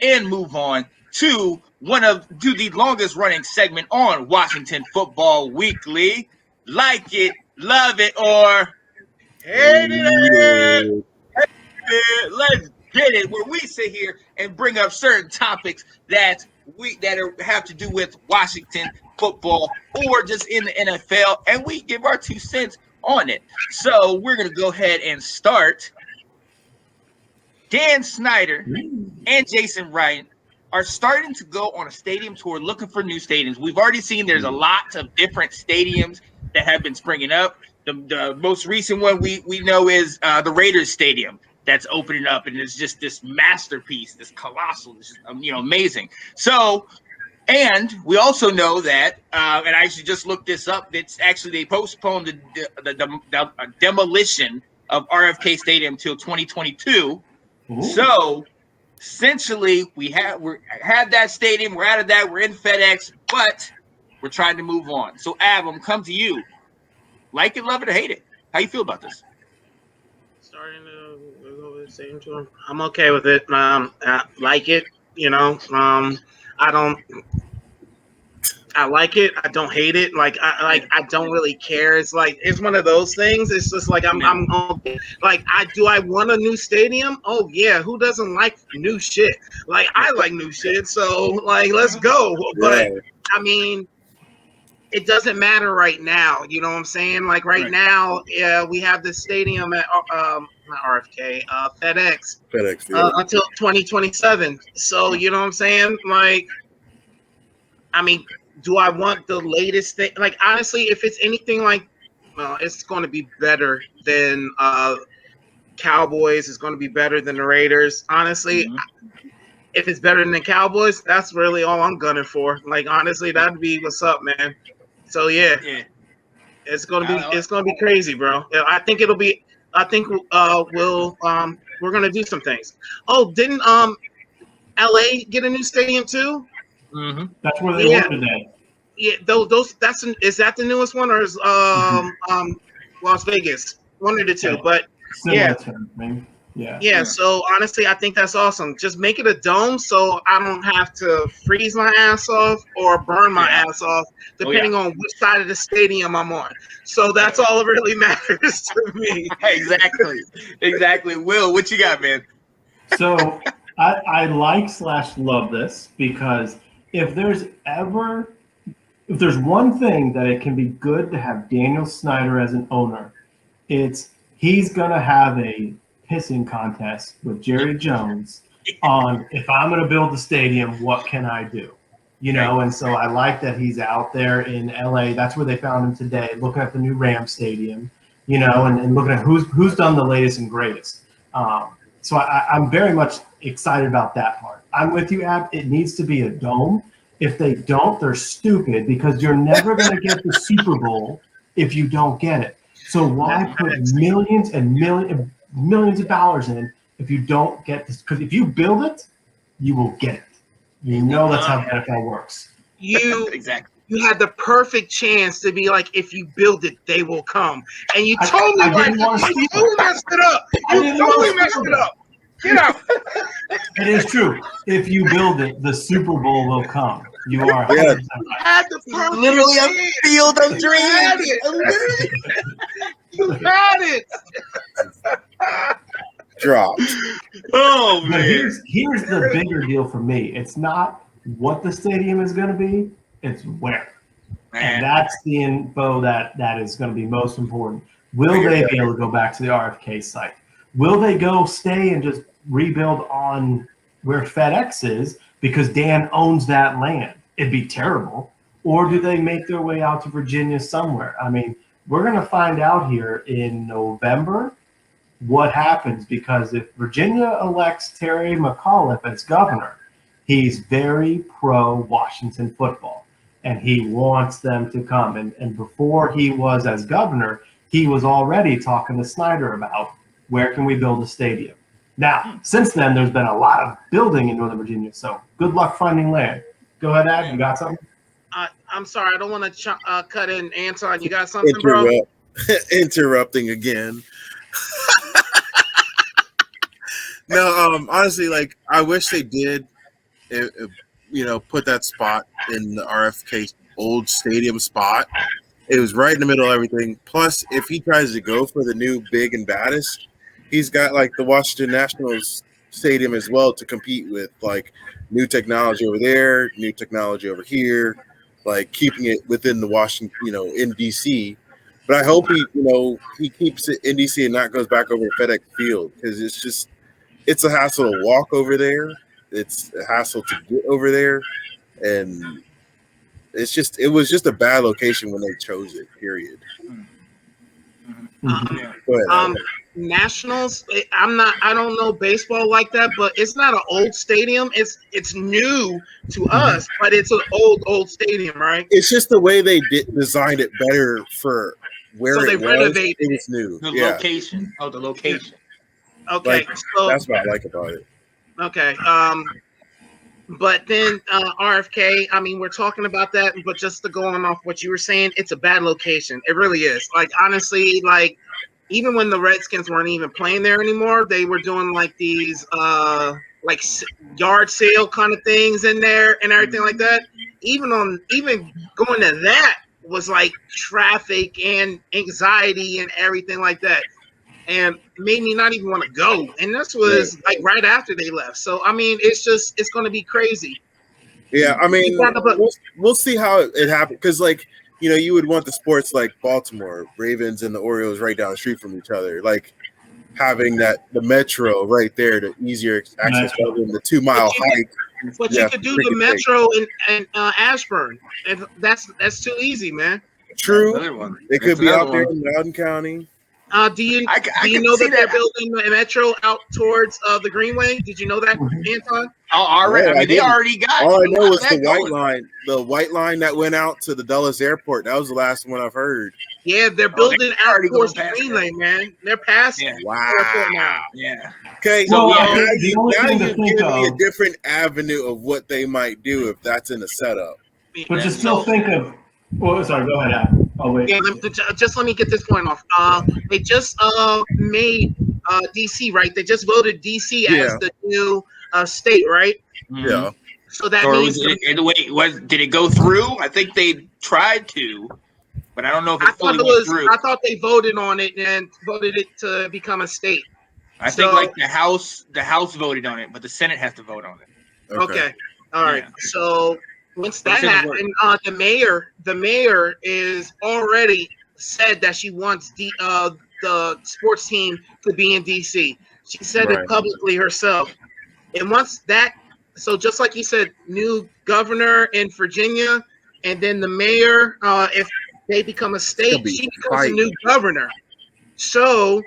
and move on to the longest running segment on Washington Football Weekly. Like it, love it, or hate it. Let's get it. Where we sit here and bring up certain topics that have to do with Washington football or just in the NFL, and we give our 2 cents on it. So we're gonna go ahead and start. Dan Snyder and Jason Wright are starting to go on a stadium tour looking for new stadiums. We've already seen there's a lot of different stadiums that have been springing up. The most recent one we know is the Raiders Stadium that's opening up, and it's just this masterpiece, this colossal, this amazing. So, and we also know that, and I actually just looked this up. It's actually they postponed the demolition of RFK Stadium till 2022. Ooh. So essentially, we had that stadium. We're out of that. We're in FedEx, but we're trying to move on. So, Ab, come to you. Like it, love it, or hate it. How you feel about this? Starting to go over the same to him. I'm okay with it. I like it. I like it. I don't hate it. I don't really care. It's one of those things. It's just like I'm okay. Do I want a new stadium? Oh yeah, who doesn't like new shit? I like new shit, so let's go. But I mean, it doesn't matter right now. You know what I'm saying? Right now, yeah, we have the stadium at not RFK, FedEx until 2027. So you know what I'm saying? I mean, do I want the latest thing? Honestly, if it's anything it's going to be better than Cowboys. It's going to be better than the Raiders. Honestly, if it's better than the Cowboys, that's really all I'm gunning for. Honestly, that'd be what's up, man. So yeah. It's gonna be crazy, bro. I think we're gonna do some things. Oh, didn't LA get a new stadium too? Mm-hmm. That's where they were today. Yeah, is that the newest one, or is Las Vegas? One of the two, but similar yeah. So honestly, I think that's awesome. Just make it a dome, so I don't have to freeze my ass off or burn my ass off, depending on which side of the stadium I'm on. So that's all that really matters to me. Exactly. Will, what you got, man? So I like/love this because if there's one thing that it can be good to have Daniel Snyder as an owner, he's gonna have a pissing contest with Jerry Jones on if I'm going to build the stadium, what can I do? And so I like that he's out there in LA. That's where they found him today, looking at the new Rams stadium, and looking at who's done the latest and greatest. So I'm very much excited about that part. I'm with you, Ab. It needs to be a dome. If they don't, they're stupid because you're never going to get the Super Bowl if you don't get it. So why put millions and millions of dollars in if you don't get this? Because if you build it, you will get it. That's how the NFL works. Exactly. You had the perfect chance to be if you build it, they will come, and you totally messed it up. You totally messed it up. Get out. It is true. If you build it, the Super Bowl will come. You are 100% right. Had the perfect literally a field of dreams. You had it. Dropped. Oh man! Here's the bigger deal for me. It's not what the stadium is going to be; it's where, and that's the info that is going to be most important. Will they be able to go back to the RFK site? Will they stay and just rebuild on where FedEx is because Dan owns that land? It'd be terrible. Or do they make their way out to Virginia somewhere? I mean, we're going to find out here in November what happens, because if Virginia elects Terry McAuliffe as governor, he's very pro-Washington football, and he wants them to come. And before he was as governor, he was already talking to Snyder about where can we build a stadium. Now, since then, there's been a lot of building in Northern Virginia, so good luck finding land. Go ahead, Ad. You got something? I'm sorry. I don't want to cut in. Anton, you got something, bro? Interrupting again. No, honestly, I wish they did put that spot in the RFK old stadium spot. It was right in the middle of everything. Plus, if he tries to go for the new big and baddest, he's got like the Washington Nationals stadium as well to compete with, like new technology over there, new technology over here, like keeping it within the Washington, in DC. But I hope he keeps it in DC and not goes back over to FedEx Field, because it's a hassle to walk over there. It's a hassle to get over there, and it was just a bad location when they chose it. Period. Go ahead. Nationals. I don't know baseball like that, but it's not an old stadium. It's new to us, but it's an old stadium, right? It's just the way they designed it better for where so it they was. renovated It was new. The location. Oh, the location. Okay, so that's what I like about it. Okay. But then RFK, I mean, we're talking about that, but just to go on off what you were saying, it's a bad location. It really is. Like, honestly, like, even when the Redskins weren't even playing there anymore, they were doing like these like yard sale kind of things in there and everything like that. Even going to that was like traffic and anxiety and everything like that. And made me not even want to go. And this was like right after they left. So, I mean, it's going to be crazy. Yeah, I mean, we'll see how it happens. Because, like, you would want the sports like Baltimore, Ravens and the Orioles right down the street from each other. Like, having the metro right there, the easier access rather than the 2 mile hike. But you could do the metro in Ashburn. And that's too easy, man. True. They could be out there in Loudoun County. Do you know that they're building the metro out towards the Greenway? Did you know that, Anton? Oh, already. I mean, they already got. All I know was the white line. The white line that went out to the Dulles Airport. That was the last one I've heard. Yeah, they're building out towards the Greenway, man. They're past airport now. Yeah. Okay. Well, now you're giving me a different avenue of what they might do if that's in the setup. But just still think of. Well, sorry. Go ahead, Adam. Oh wait. Yeah, just let me get this point off. They just made DC, right? They just voted DC as the new state, right? Yeah. So that means. Did it go through? I think they tried to, but I don't know if it fully went through. I thought they voted on it and voted it to become a state. I think like the House voted on it, but the Senate has to vote on it. Okay. All right. Yeah. So. Once that happened, the mayor is already said that she wants the sports team to be in DC. She said it publicly herself. And once that, so just like you said, new governor in Virginia, and then the mayor, if they become a state, she becomes a new governor. So,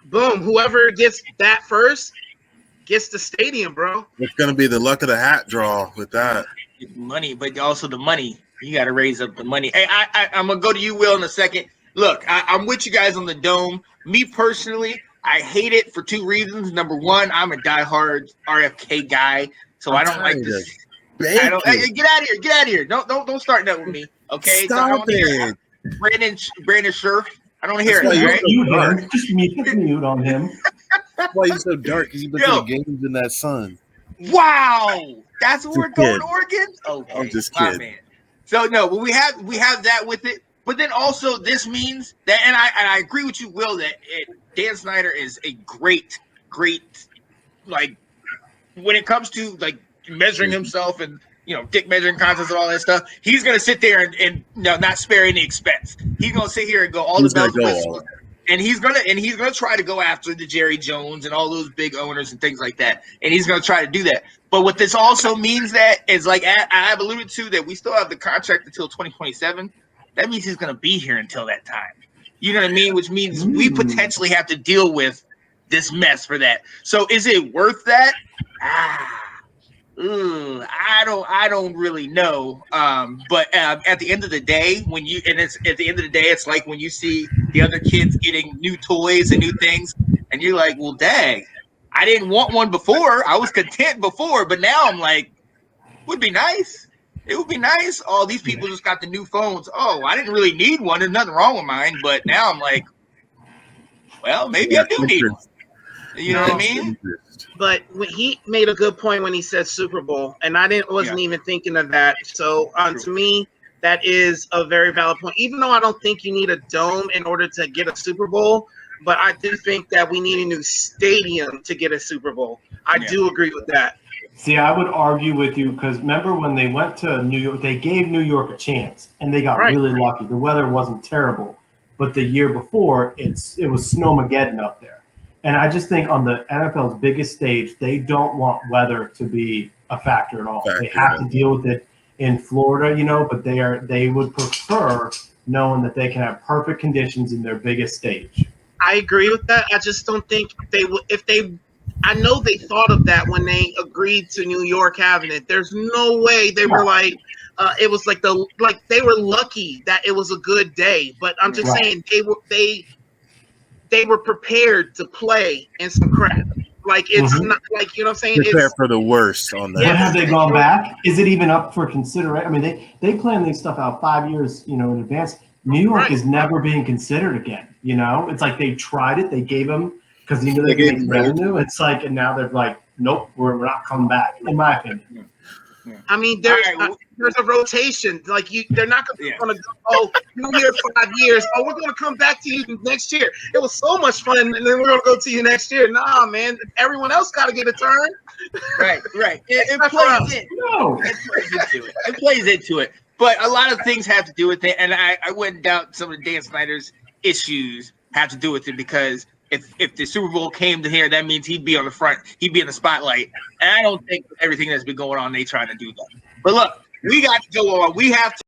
boom, whoever gets that first gets the stadium, bro. It's gonna be the luck of the hat draw with that. Money, but also the money. You got to raise up the money. Hey, I'm gonna go to you, Will, in a second. Look, I'm with you guys on the dome. Me personally, I hate it for 2 reasons. Number one, I'm a diehard RFK guy, so I don't like this. Hey, get out of here! Get out of here! Don't start that with me, okay? Stop it, Brandon Scherf. I don't hear it. Right? Just mute on him. That's why he's so dark. Because he's been to the games in that sun. Wow, that's what we're going, Oregon. Okay, I'm just kidding. Man. So no, but we have that with it. But then also this means that, and I agree with you, Will, that Dan Snyder is a great, like when it comes to like measuring himself and dick measuring contests and all that stuff. He's gonna sit there and not spare any expense. He's gonna sit here and go all the bells and whistles. And he's gonna try to go after the Jerry Jones and all those big owners and things like that. And he's gonna try to do that. But what this also means that is, like I have alluded to, that we still have the contract until 2027. That means he's gonna be here until that time. You know what I mean? Which means we potentially have to deal with this mess for that. So is it worth that? I don't really know. But at the end of the day, it's like when you see the other kids getting new toys and new things, and you're like, well, dang, I didn't want one before. I was content before, but now I'm like, would be nice. It would be nice. Oh, these people just got the new phones. Oh, I didn't really need one. There's nothing wrong with mine, but now I'm like, well, maybe I do need one. You know what I mean? But he made a good point when he said Super Bowl, and I wasn't even thinking of that. So to me, that is a very valid point. Even though I don't think you need a dome in order to get a Super Bowl, but I do think that we need a new stadium to get a Super Bowl. I do agree with that. See, I would argue with you because remember when they went to New York, they gave New York a chance, and they got really lucky. The weather wasn't terrible, but the year before, it was snowmageddon up there. And I just think on the NFL's biggest stage, they don't want weather to be a factor at all. They have to deal with it in Florida, but they would prefer knowing that they can have perfect conditions in their biggest stage. I agree with that. I just don't think they would I know they thought of that when they agreed to New York having it. There's no way they were like, it was like they were lucky that it was a good day. But I'm just saying they were prepared to play in some crap. Like it's not like you know what I'm saying. Prepare for the worst on that. But have they gone back? Is it even up for consideration? I mean, they plan these stuff out 5 years, in advance. New York is never being considered again. It's like they tried it. They gave them. Because they can make revenue, it's like, and now they're like, nope, we're not coming back. In my opinion, I mean, there's a rotation. Like they're not going to go. Oh, you're here 5 years. Oh, we're going to come back to you next year. It was so much fun, and then we're going to go to you next year. Nah, man, everyone else got to get a turn. Right. It plays in. No, it plays into it. But a lot of things have to do with it, and I wouldn't doubt some of Dan Snyder's issues have to do with it because. If the Super Bowl came to here, that means he'd be on the front, he'd be in the spotlight. And I don't think everything that's been going on, they trying to do that. But look, we got to go on. We have to.